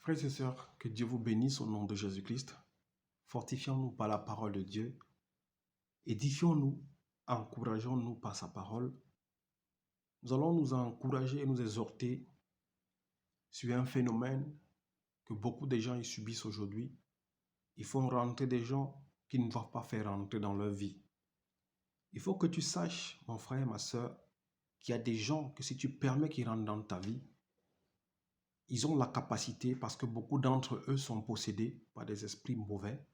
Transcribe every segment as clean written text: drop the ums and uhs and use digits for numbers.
Frères et sœurs, que Dieu vous bénisse au nom de Jésus-Christ. Fortifions-nous par la parole de Dieu. Édifions-nous, encourageons-nous par sa parole. Nous allons nous encourager et nous exhorter sur un phénomène que beaucoup de gens y subissent aujourd'hui. Ils font rentrer des gens qui ne doivent pas faire rentrer dans leur vie. Il faut que tu saches, mon frère et ma sœur, qu'il y a des gens que si tu permets qu'ils rentrent dans ta vie, ils ont la capacité, parce que beaucoup d'entre eux sont possédés par des esprits mauvais,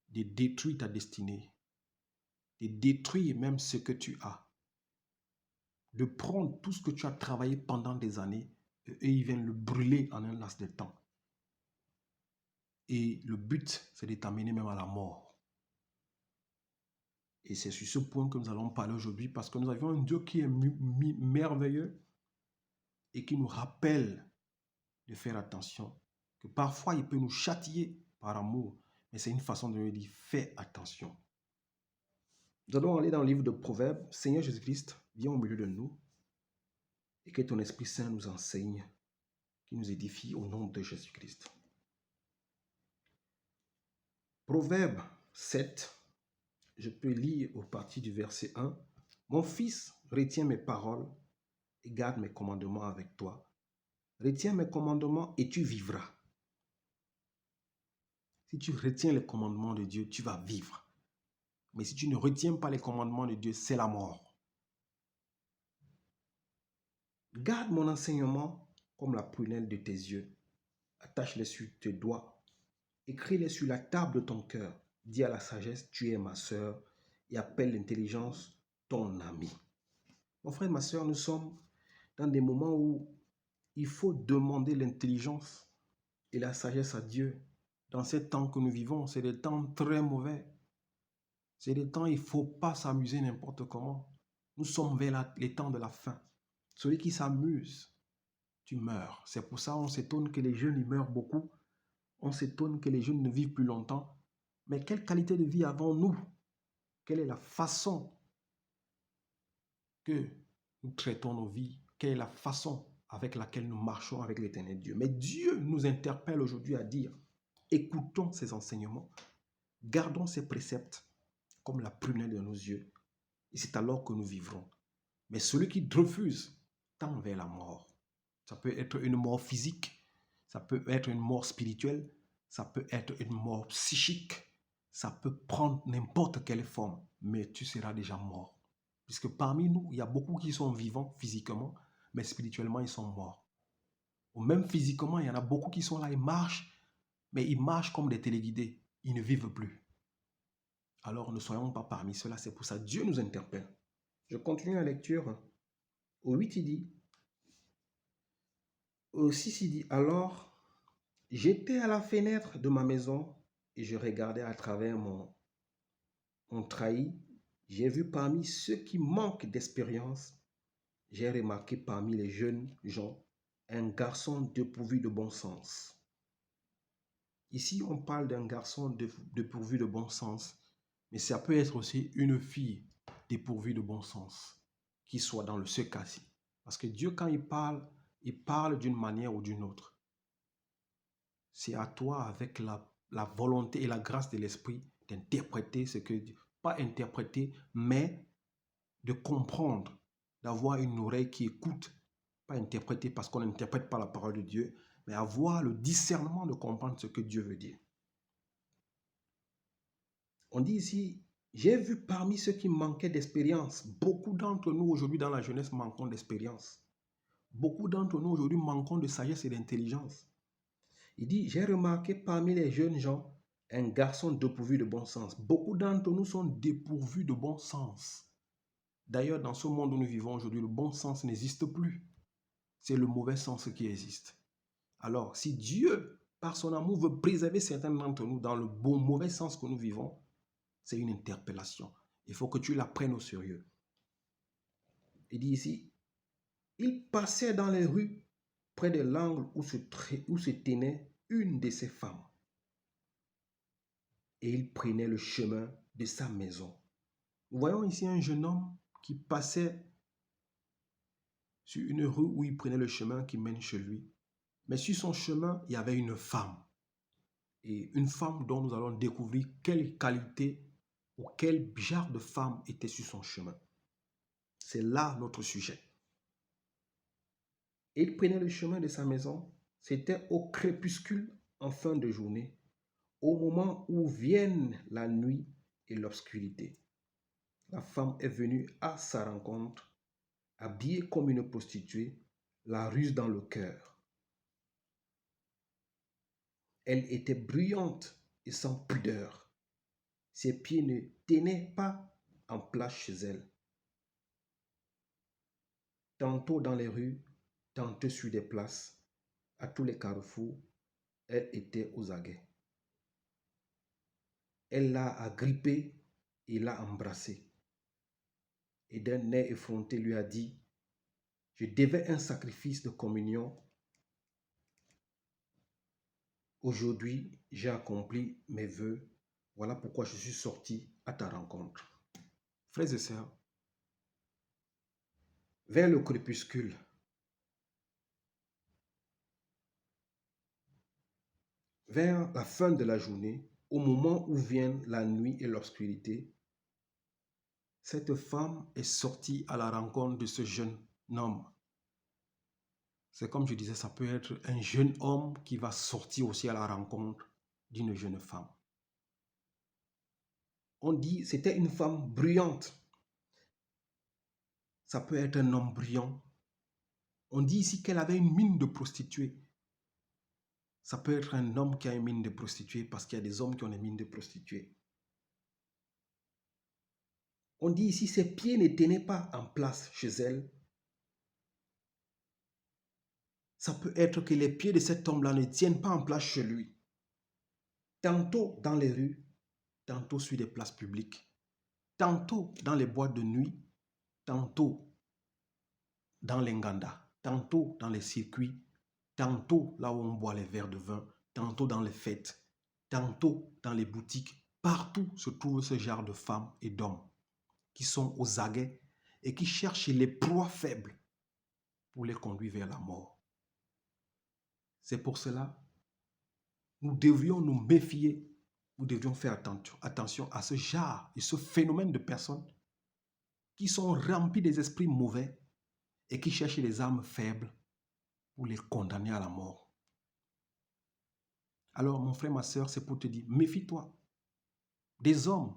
de détruire ta destinée, de détruire même ce que tu as, de prendre tout ce que tu as travaillé pendant des années et ils viennent le brûler en un laps de temps. Et le but, c'est de t'amener même à la mort. Et c'est sur ce point que nous allons parler aujourd'hui parce que nous avions un Dieu qui est merveilleux et qui nous rappelle de faire attention, que parfois il peut nous châtier par amour, mais c'est une façon de nous dire fais attention. Nous allons aller dans le livre de Proverbes. Seigneur Jésus-Christ, viens au milieu de nous et que ton Esprit Saint nous enseigne, qui nous édifie au nom de Jésus-Christ. Proverbe 7, je peux lire au partir du verset 1. Mon fils, retiens mes paroles et garde mes commandements avec toi. Retiens mes commandements et tu vivras. Si tu retiens les commandements de Dieu, tu vas vivre. Mais si tu ne retiens pas les commandements de Dieu, c'est la mort. Garde mon enseignement comme la prunelle de tes yeux. Attache-les sur tes doigts. Écris-les sur la table de ton cœur. Dis à la sagesse, tu es ma sœur, et appelle l'intelligence ton ami. Mon frère et ma sœur, nous sommes dans des moments où il faut demander l'intelligence et la sagesse à Dieu. Dans ces temps que nous vivons, c'est des temps très mauvais. C'est des temps où il ne faut pas s'amuser n'importe comment. Nous sommes vers les temps de la fin. Celui qui s'amuse, tu meurs. C'est pour ça qu'on s'étonne que les jeunes ils meurent beaucoup. On s'étonne que les jeunes ne vivent plus longtemps. Mais quelle qualité de vie avons-nous? Quelle est la façon que nous traitons nos vies? Quelle est la façon avec laquelle nous marchons avec l'éternel Dieu? Mais Dieu nous interpelle aujourd'hui à dire, écoutons ses enseignements, gardons ses préceptes comme la prunelle de nos yeux, et c'est alors que nous vivrons. Mais celui qui refuse tend vers la mort. Ça peut être une mort physique, ça peut être une mort spirituelle, ça peut être une mort psychique, ça peut prendre n'importe quelle forme, mais tu seras déjà mort. Puisque parmi nous, il y a beaucoup qui sont vivants physiquement, mais spirituellement, ils sont morts. Ou même physiquement, il y en a beaucoup qui sont là, ils marchent, mais ils marchent comme des téléguidés. Ils ne vivent plus. Alors ne soyons pas parmi ceux-là, c'est pour ça que Dieu nous interpelle. Je continue la lecture. Au 8, il dit, au 6, il dit, alors j'étais à la fenêtre de ma maison et je regardais à travers mon treillis. J'ai vu parmi ceux qui manquent d'expérience, j'ai remarqué parmi les jeunes gens un garçon dépourvu de bon sens. Ici, on parle d'un garçon dépourvu de bon sens, mais ça peut être aussi une fille dépourvue de bon sens, qui soit dans ce cas-ci. Parce que Dieu, quand il parle d'une manière ou d'une autre. C'est à toi, avec la volonté et la grâce de l'Esprit, d'interpréter ce que Dieu... Pas interpréter, mais de comprendre, d'avoir une oreille qui écoute. Pas interpréter parce qu'on n'interprète pas la parole de Dieu, mais avoir le discernement de comprendre ce que Dieu veut dire. On dit ici, j'ai vu parmi ceux qui manquaient d'expérience, beaucoup d'entre nous aujourd'hui dans la jeunesse manquons d'expérience. Beaucoup d'entre nous aujourd'hui manquons de sagesse et d'intelligence. Il dit, j'ai remarqué parmi les jeunes gens un garçon dépourvu de bon sens. Beaucoup d'entre nous sont dépourvus de bon sens. D'ailleurs, dans ce monde où nous vivons aujourd'hui, le bon sens n'existe plus. C'est le mauvais sens qui existe. Alors, si Dieu, par son amour, veut préserver certains d'entre nous dans le bon mauvais sens que nous vivons, c'est une interpellation. Il faut que tu la prennes au sérieux. Il dit ici, il passait dans les rues près de l'angle où se tenait une de ses femmes. Et il prenait le chemin de sa maison. Nous voyons ici un jeune homme qui passait sur une rue où il prenait le chemin qui mène chez lui. Mais sur son chemin, il y avait une femme. Et une femme dont nous allons découvrir quelle qualité ou quel genre de femme était sur son chemin. C'est là notre sujet. Il prenait le chemin de sa maison. C'était au crépuscule en fin de journée, au moment où viennent la nuit et l'obscurité. La femme est venue à sa rencontre, habillée comme une prostituée, la ruse dans le cœur. Elle était bruyante et sans pudeur. Ses pieds ne tenaient pas en place chez elle. Tantôt dans les rues, tantôt sur des places, à tous les carrefours, elle était aux aguets. Elle l'a agrippé et l'a embrassé. Et d'un air effronté lui a dit, je devais un sacrifice de communion. Aujourd'hui, j'ai accompli mes vœux. Voilà pourquoi je suis sorti à ta rencontre. Frères et sœurs, vers le crépuscule, vers la fin de la journée, au moment où viennent la nuit et l'obscurité, cette femme est sortie à la rencontre de ce jeune homme. C'est comme je disais, ça peut être un jeune homme qui va sortir aussi à la rencontre d'une jeune femme. On dit c'était une femme bruyante. Ça peut être un homme brillant. On dit ici qu'elle avait une mine de prostituée. Ça peut être un homme qui a une mine de prostituée parce qu'il y a des hommes qui ont des mines de prostituée. On dit ici ses pieds ne tenaient pas en place chez elle. Ça peut être que les pieds de cet homme-là ne tiennent pas en place chez lui. Tantôt dans les rues, tantôt sur des places publiques, tantôt dans les boîtes de nuit, tantôt dans les ngandas, tantôt dans les circuits, tantôt là où on boit les verres de vin, tantôt dans les fêtes, tantôt dans les boutiques. Partout se trouve ce genre de femmes et d'hommes qui sont aux aguets et qui cherchent les proies faibles pour les conduire vers la mort. C'est pour cela nous devrions nous méfier, nous devrions faire attention à ce genre et ce phénomène de personnes qui sont remplies des esprits mauvais et qui cherchent les âmes faibles pour les condamner à la mort. Alors, mon frère, ma soeur, c'est pour te dire, méfie-toi des hommes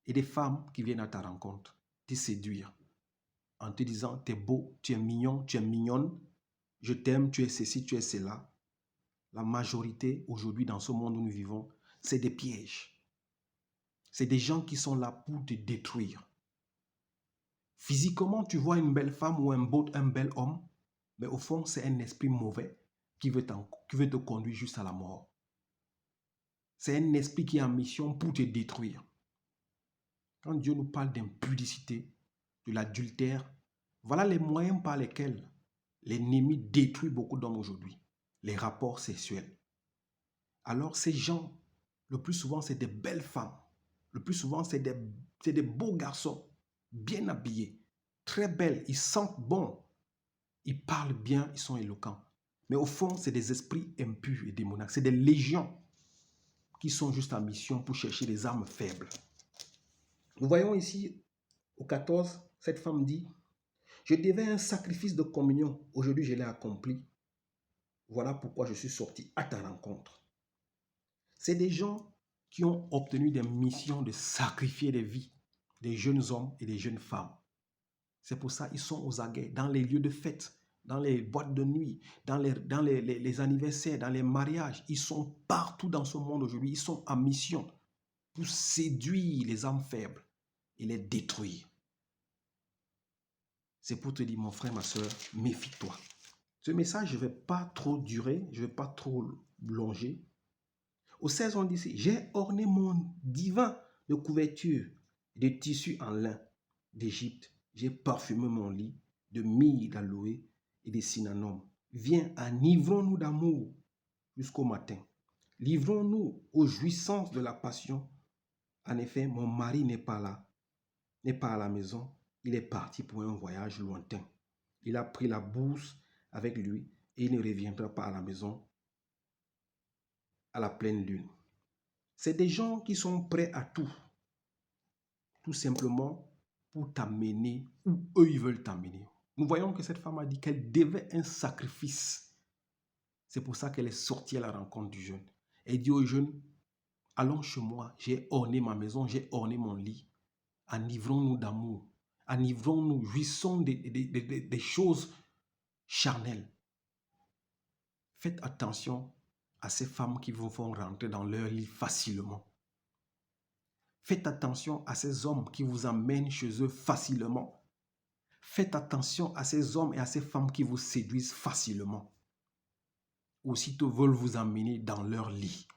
et des femmes qui viennent à ta rencontre, te séduire, en te disant, tu es beau, tu es mignon, tu es mignonne, je t'aime, tu es ceci, tu es cela. La majorité, aujourd'hui, dans ce monde où nous vivons, c'est des pièges. C'est des gens qui sont là pour te détruire. Physiquement, tu vois une belle femme ou un bel homme, mais au fond, c'est un esprit mauvais qui veut te conduire juste à la mort. C'est un esprit qui est en mission pour te détruire. Quand Dieu nous parle d'impudicité, de l'adultère, voilà les moyens par lesquels l'ennemi détruit beaucoup d'hommes aujourd'hui. Les rapports sexuels. Alors ces gens, le plus souvent, c'est des belles femmes. Le plus souvent, c'est des beaux garçons, bien habillés, très belles, ils sentent bon, ils parlent bien, ils sont éloquents. Mais au fond, c'est des esprits impurs et démoniaques. C'est des légions qui sont juste en mission pour chercher les âmes faibles. Nous voyons ici, au 14, cette femme dit, je devais un sacrifice de communion. Aujourd'hui, je l'ai accompli. Voilà pourquoi je suis sorti à ta rencontre. C'est des gens qui ont obtenu des missions de sacrifier des vies, des jeunes hommes et des jeunes femmes. C'est pour ça qu'ils sont aux aguets, dans les lieux de fête, dans les boîtes de nuit, dans les anniversaires, dans les mariages. Ils sont partout dans ce monde aujourd'hui. Ils sont en mission pour séduire les âmes faibles et les détruire. C'est pour te dire, mon frère, ma soeur, méfie-toi. Ce message, je ne vais pas trop durer, je ne vais pas trop longer. Au 16, on dit ici, j'ai orné mon divan de couverture de tissu en lin d'Égypte. J'ai parfumé mon lit de myrrhe, d'aloe et de cinnamome. Viens, enivrons-nous d'amour jusqu'au matin. Livrons-nous aux jouissances de la passion. En effet, mon mari n'est pas là, n'est pas à la maison. Il est parti pour un voyage lointain. Il a pris la bourse avec lui et il ne reviendra pas à la maison à la pleine lune. C'est des gens qui sont prêts à tout simplement pour t'amener où eux ils veulent t'amener. Nous voyons que cette femme a dit qu'elle devait un sacrifice. C'est pour ça qu'elle est sortie à la rencontre du jeune. Elle dit au jeune, allons chez moi, j'ai orné ma maison, j'ai orné mon lit. Enivrons-nous d'amour, enivrons-nous, jouissons des choses charnelles. Faites attention à ces femmes qui vous font rentrer dans leur lit facilement. Faites attention à ces hommes qui vous amènent chez eux facilement. Faites attention à ces hommes et à ces femmes qui vous séduisent facilement. Aussitôt veulent vous amener dans leur lit.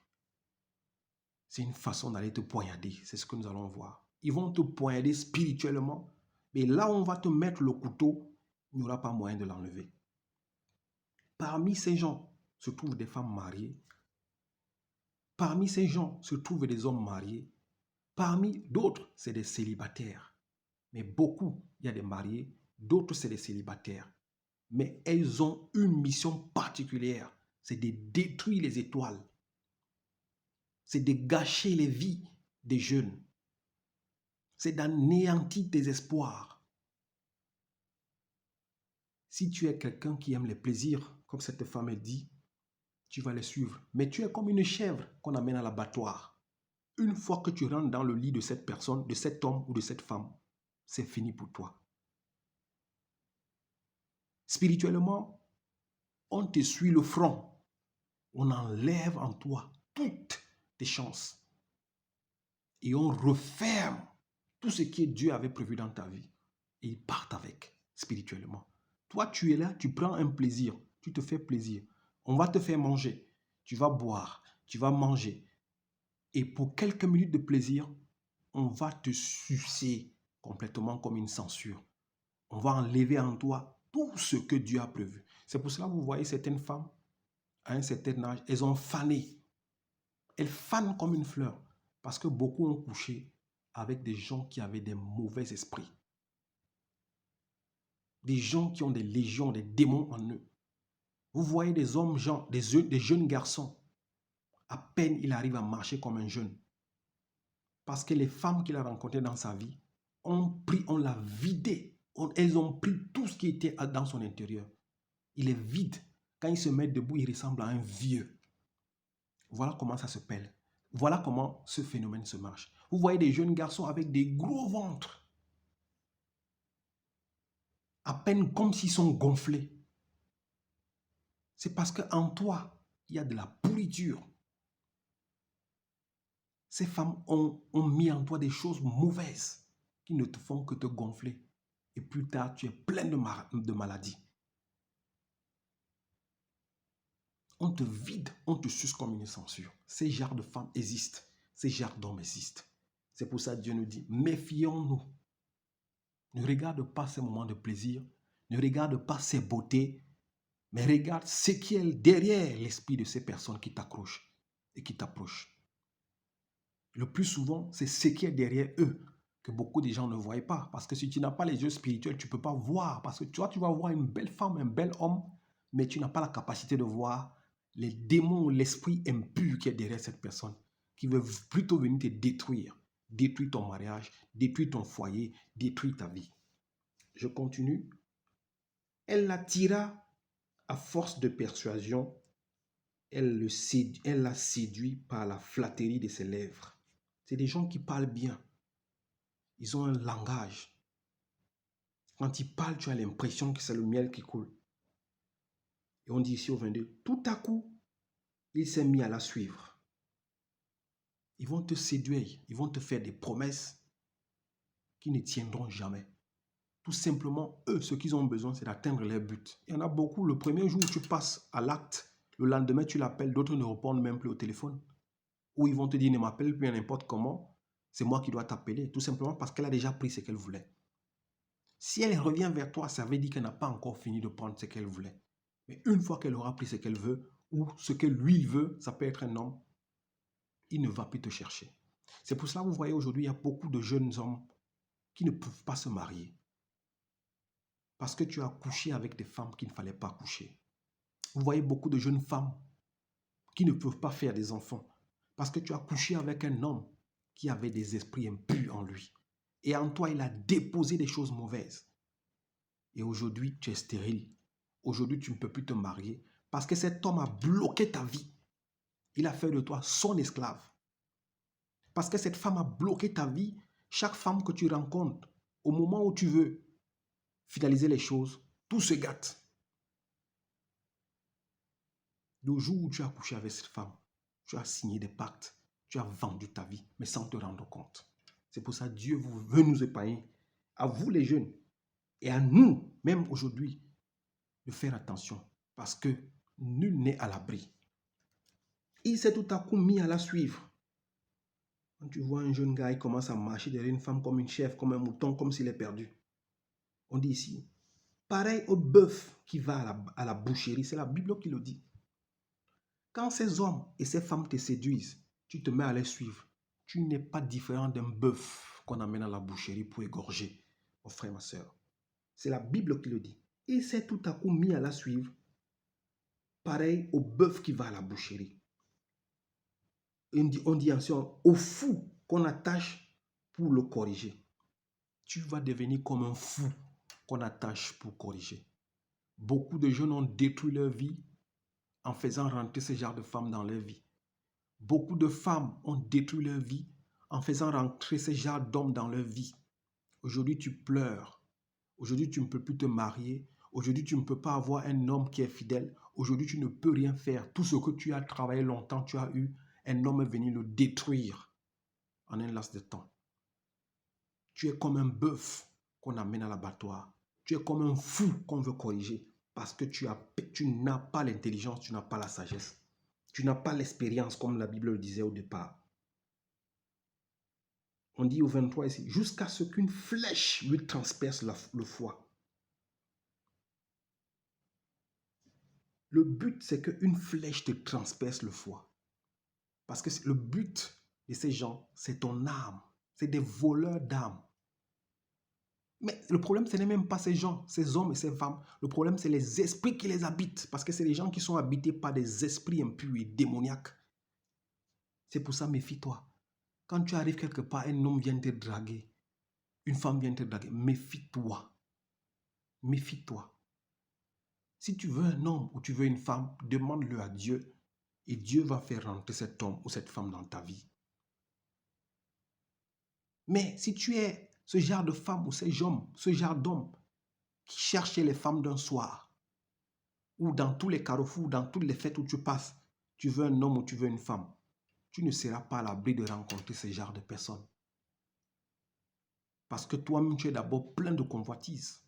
C'est une façon d'aller te poignarder. C'est ce que nous allons voir. Ils vont te poignarder spirituellement. Mais là où on va te mettre le couteau, il n'y aura pas moyen de l'enlever. Parmi ces gens se trouvent des femmes mariées. Parmi ces gens se trouvent des hommes mariés. Parmi d'autres, c'est des célibataires. Mais beaucoup, il y a des mariés. D'autres, c'est des célibataires. Mais elles ont une mission particulière. C'est de détruire les étoiles. C'est de gâcher les vies des jeunes. C'est d'anéantir tes espoirs. Si tu es quelqu'un qui aime les plaisirs, comme cette femme dit, tu vas les suivre. Mais tu es comme une chèvre qu'on amène à l'abattoir. Une fois que tu rentres dans le lit de cette personne, de cet homme ou de cette femme, c'est fini pour toi. Spirituellement, on te suit le front. On enlève en toi toutes tes chances. Et on referme tout ce que Dieu avait prévu dans ta vie. Et ils partent avec, spirituellement. Toi, tu es là, tu prends un plaisir. Tu te fais plaisir. On va te faire manger. Tu vas boire. Tu vas manger. Et pour quelques minutes de plaisir, on va te sucer complètement comme une censure. On va enlever en toi tout ce que Dieu a prévu. C'est pour cela que vous voyez certaines femmes, à un certain âge, elles ont fané. Elles fanent comme une fleur. Parce que beaucoup ont couché avec des gens qui avaient des mauvais esprits. Des gens qui ont des légions, des démons en eux. Vous voyez des hommes, des jeunes garçons. À peine il arrive à marcher comme un jeune. Parce que les femmes qu'il a rencontrées dans sa vie on l'a vidé. Elles ont pris tout ce qui était dans son intérieur. Il est vide. Quand il se met debout, il ressemble à un vieux. Voilà comment ça se pèle. Voilà comment ce phénomène se marche. Vous voyez des jeunes garçons avec des gros ventres. À peine comme s'ils sont gonflés. C'est parce qu'en toi, il y a de la pourriture. Ces femmes ont mis en toi des choses mauvaises qui ne te font que te gonfler. Et plus tard, tu es plein de maladies. On te vide, on te suce comme une censure. Ces genres de femmes existent. Ces genres d'hommes existent. C'est pour ça que Dieu nous dit, méfions-nous. Ne regarde pas ces moments de plaisir. Ne regarde pas ces beautés. Mais regarde ce qui est derrière l'esprit de ces personnes qui t'accrochent et qui t'approchent. Le plus souvent, c'est ce qui est derrière eux que beaucoup de gens ne voient pas. Parce que si tu n'as pas les yeux spirituels, tu ne peux pas voir. Parce que toi, tu vas voir une belle femme, un bel homme, mais tu n'as pas la capacité de voir les démons, l'esprit impur qui est derrière cette personne, qui veut plutôt venir te détruire. Détruire ton mariage, détruire ton foyer, détruire ta vie. Je continue. Elle l'attira à force de persuasion. Elle l'a séduit par la flatterie de ses lèvres. C'est des gens qui parlent bien. Ils ont un langage. Quand ils parlent, tu as l'impression que c'est le miel qui coule. Et on dit ici au 22, tout à coup, il s'est mis à la suivre. Ils vont te séduire, ils vont te faire des promesses qui ne tiendront jamais. Tout simplement, eux, ce qu'ils ont besoin, c'est d'atteindre leur but. Il y en a beaucoup, le premier jour où tu passes à l'acte, le lendemain, tu l'appelles, d'autres ne répondent même plus au téléphone. Ou ils vont te dire, ne m'appelle plus n'importe comment, c'est moi qui dois t'appeler, tout simplement parce qu'elle a déjà pris ce qu'elle voulait. Si elle revient vers toi, ça veut dire qu'elle n'a pas encore fini de prendre ce qu'elle voulait. Mais une fois qu'elle aura pris ce qu'elle veut, ou ce que lui il veut, ça peut être un homme, il ne va plus te chercher. C'est pour cela que vous voyez aujourd'hui, il y a beaucoup de jeunes hommes qui ne peuvent pas se marier. Parce que tu as couché avec des femmes qu'il ne fallait pas coucher. Vous voyez beaucoup de jeunes femmes qui ne peuvent pas faire des enfants parce que tu as couché avec un homme qui avait des esprits impurs en lui. Et en toi, il a déposé des choses mauvaises. Et aujourd'hui, tu es stérile. Aujourd'hui, tu ne peux plus te marier parce que cet homme a bloqué ta vie. Il a fait de toi son esclave. Parce que cette femme a bloqué ta vie. Chaque femme que tu rencontres, au moment où tu veux finaliser les choses, tout se gâte. Le jour où tu as couché avec cette femme, tu as signé des pactes, tu as vendu ta vie, mais sans te rendre compte. C'est pour ça que Dieu veut nous épargner, à vous les jeunes, et à nous, même aujourd'hui, de faire attention, parce que nul n'est à l'abri. Il s'est tout à coup mis à la suivre. Quand tu vois un jeune gars, il commence à marcher derrière une femme comme une chèvre, comme un mouton, comme s'il est perdu. On dit ici, pareil au bœuf qui va à la boucherie, c'est la Bible qui le dit. Quand ces hommes et ces femmes te séduisent, tu te mets à les suivre. Tu n'es pas différent d'un bœuf qu'on amène à la boucherie pour égorger, mon frère, ma soeur. C'est la Bible qui le dit. Il s'est tout à coup mis à la suivre, pareil au bœuf qui va à la boucherie. On dit ensuite au fou qu'on attache pour le corriger. Tu vas devenir comme un fou qu'on attache pour corriger. Beaucoup de jeunes ont détruit leur vie en faisant rentrer ce genre de femmes dans leur vie. Beaucoup de femmes ont détruit leur vie en faisant rentrer ce genre d'hommes dans leur vie. Aujourd'hui, tu pleures. Aujourd'hui, tu ne peux plus te marier. Aujourd'hui, tu ne peux pas avoir un homme qui est fidèle. Aujourd'hui, tu ne peux rien faire. Tout ce que tu as travaillé longtemps, tu as eu, un homme est venu le détruire en un laps de temps. Tu es comme un bœuf qu'on amène à l'abattoir. Tu es comme un fou qu'on veut corriger parce que tu n'as pas l'intelligence, tu n'as pas la sagesse. Tu n'as pas l'expérience comme la Bible le disait au départ. On dit au 23 ici, jusqu'à ce qu'une flèche lui transperce le foie. Le but, c'est qu'une flèche te transperce le foie. Parce que le but de ces gens, c'est ton âme. C'est des voleurs d'âme. Mais le problème, ce n'est même pas ces gens, ces hommes et ces femmes. Le problème, c'est les esprits qui les habitent. Parce que c'est les gens qui sont habités par des esprits impurs et démoniaques. C'est pour ça, méfie-toi. Quand tu arrives quelque part, un homme vient te draguer. Une femme vient te draguer. Méfie-toi. Méfie-toi. Si tu veux un homme ou tu veux une femme, demande-le à Dieu. Et Dieu va faire rentrer cet homme ou cette femme dans ta vie. Mais si tu es ce genre de femme ou ce genre d'homme qui cherche les femmes d'un soir, ou dans tous les carrefours, dans toutes les fêtes où tu passes, tu veux un homme ou tu veux une femme, tu ne seras pas à l'abri de rencontrer ce genre de personnes. Parce que toi-même, tu es d'abord plein de convoitises.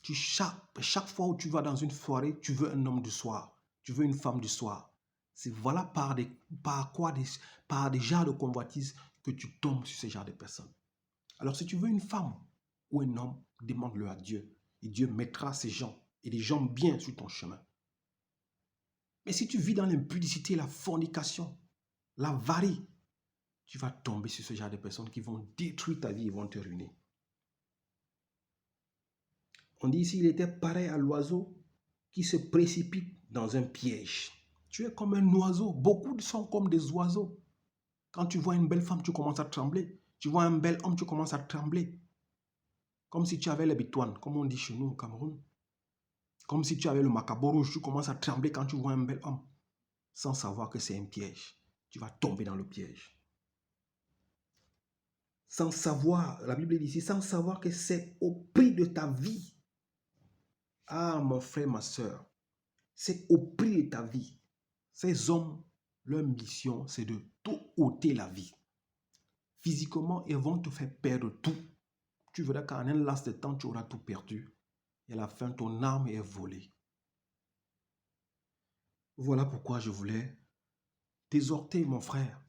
Chaque fois où tu vas dans une soirée, tu veux un homme du soir, tu veux une femme du soir. C'est voilà par des genres de convoitises que tu tombes sur ce genre de personnes. Alors si tu veux une femme ou un homme, demande-le à Dieu. Et Dieu mettra ces gens et des gens bien sur ton chemin. Mais si tu vis dans l'impudicité, la fornication, la varie, tu vas tomber sur ce genre de personnes qui vont détruire ta vie et vont te ruiner. On dit ici, il était pareil à l'oiseau qui se précipite dans un piège. Tu es comme un oiseau. Beaucoup sont comme des oiseaux. Quand tu vois une belle femme, tu commences à trembler. Tu vois un bel homme, tu commences à trembler. Comme si tu avais les bitouanes, comme on dit chez nous au Cameroun. Comme si tu avais le macabo rouge, tu commences à trembler quand tu vois un bel homme. Sans savoir que c'est un piège. Tu vas tomber dans le piège. Sans savoir, la Bible dit ici, sans savoir que c'est au prix de ta vie. Ah, mon frère, ma soeur, c'est au prix de ta vie. Ces hommes, leur mission, c'est de tout ôter la vie. Physiquement, ils vont te faire perdre tout. Tu verras qu'en un laps de temps, tu auras tout perdu. Et à la fin, ton âme est volée. Voilà pourquoi je voulais t'exhorter, mon frère,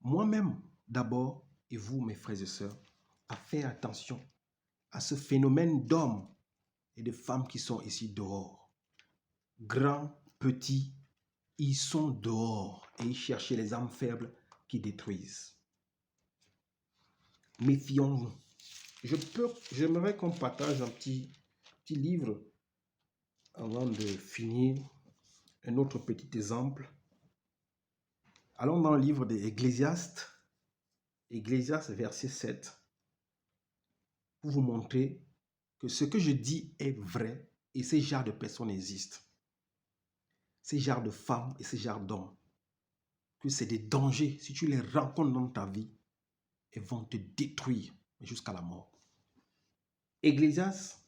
moi-même d'abord, et vous, mes frères et sœurs, à faire attention à ce phénomène d'hommes et de femmes qui sont ici dehors. Grands, petits, ils sont dehors et ils cherchent les âmes faibles qui détruisent. Méfions-nous. J'aimerais qu'on partage un petit livre Avant de finir, un autre petit exemple. Allons dans le livre d'Ecclésiaste, Ecclésiaste verset 7, pour vous montrer que ce que je dis est vrai et ces genres de personnes existent. Ces genres de femmes et ces genres d'hommes. Que c'est des dangers. Si tu les rencontres dans ta vie, elles vont te détruire jusqu'à la mort. Ecclésiaste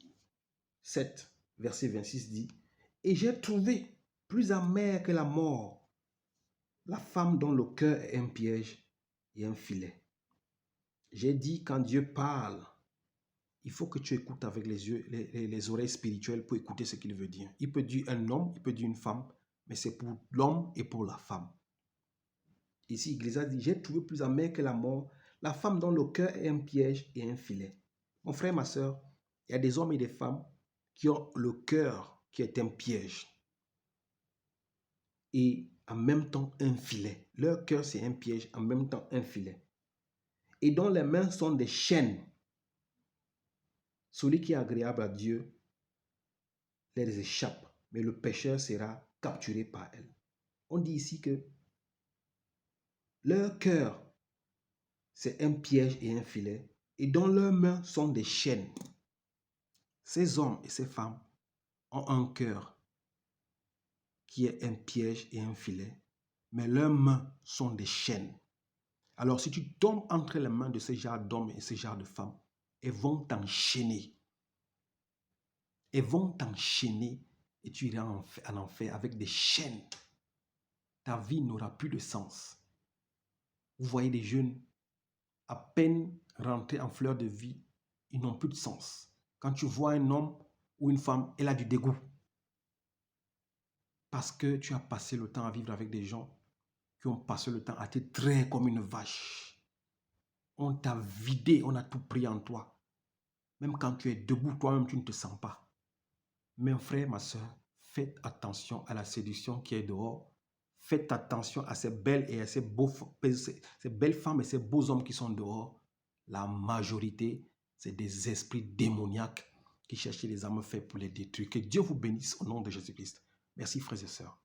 7, verset 26 dit, « Et j'ai trouvé plus amère que la mort, la femme dont le cœur est un piège et un filet. » J'ai dit, quand Dieu parle, il faut que tu écoutes avec les yeux, les oreilles spirituelles pour écouter ce qu'il veut dire. Il peut dire un homme, il peut dire une femme, mais c'est pour l'homme et pour la femme. Ici, Ecclésiaste dit, j'ai trouvé plus amère que la mort, la femme dont le cœur est un piège et un filet. Mon frère, ma soeur, il y a des hommes et des femmes qui ont le cœur qui est un piège et en même temps un filet. Leur cœur, c'est un piège, en même temps un filet. Et dont les mains sont des chaînes. Celui qui est agréable à Dieu les échappe, mais le pécheur sera capturé par elle. On dit ici que leur cœur, c'est un piège et un filet, et dont leurs mains sont des chaînes. Ces hommes et ces femmes ont un cœur qui est un piège et un filet, mais leurs mains sont des chaînes. Alors si tu tombes entre les mains de ces genres d'hommes et ces genres de femmes, elles vont t'enchaîner. Elles vont t'enchaîner et tu iras en enfer avec des chaînes. Ta vie n'aura plus de sens. Vous voyez des jeunes à peine rentrés en fleur de vie, ils n'ont plus de sens. Quand tu vois un homme ou une femme, elle a du dégoût. Parce que tu as passé le temps à vivre avec des gens qui ont passé le temps à te traiter comme une vache. On t'a vidé, on a tout pris en toi. Même quand tu es debout, toi-même, tu ne te sens pas. Mes frères, ma soeur, faites attention à la séduction qui est dehors. Faites attention à ces belles et à ces belles femmes et ces beaux hommes qui sont dehors. La majorité, c'est des esprits démoniaques qui cherchent les âmes faibles pour les détruire. Que Dieu vous bénisse au nom de Jésus-Christ. Merci, frères et sœurs.